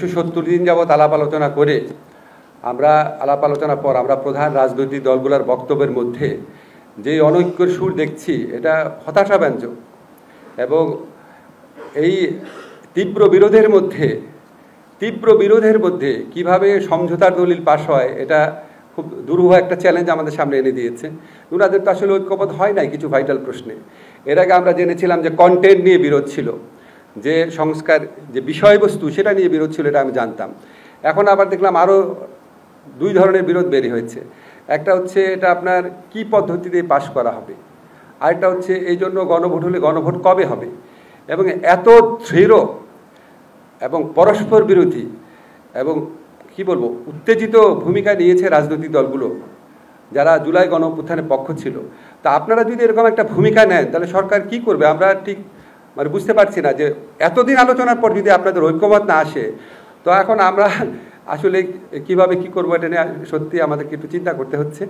170 দিন যাবৎ আলাপ আলোচনা করে আলাপ আলোচনার পর আমরা প্রধান রাজনৈতিক দলগুলোর বক্তব্যের মধ্যে যে অনৈক্যের সুর দেখছি এটা হতাশাব্যঞ্জক এবং এই তীব্র বিরোধের মধ্যে কিভাবে সমঝোতার দলিল পাশ হয় এটা খুব দুরূহ একটা চ্যালেঞ্জ আমাদের সামনে এনে দিয়েছে। ওনাদের তো আসলে ঐক্যবদ্ধ হয় নাই কিছু ভাইটাল প্রশ্নে। এর আগে আমরা জেনেছিলাম যে কন্টেন্ট নিয়ে বিরোধ ছিল, যে সংস্কার যে বিষয়বস্তু সেটা নিয়ে বিরোধ ছিল, এটা আমি জানতাম। এখন আবার দেখলাম আরও দুই ধরনের বিরোধ বের হয়েছে। একটা হচ্ছে এটা আপনার কি পদ্ধতিতে পাশ করা হবে, আরেকটা হচ্ছে এই জন্য গণভোট হলে গণভোট কবে হবে। এবং এত দৃঢ় এবং পরস্পর বিরোধী এবং কি বলবো উত্তেজিত ভূমিকা নিয়েছে রাজনৈতিক দলগুলো যারা জুলাই গণঅভ্যুত্থানের পক্ষ ছিল। তা আপনারা যদি এরকম একটা ভূমিকা নেন তাহলে সরকার কি করবে আমরা ঠিক বুঝতে পারছি না। যে এতদিন আলোচনার পর যদি আপনাদের ঐক্যমত না আসে, তো এখন আমরা আসলে কিভাবে কি করবো এটা নিয়ে সত্যি আমাদেরকে একটু চিন্তা করতে হচ্ছে।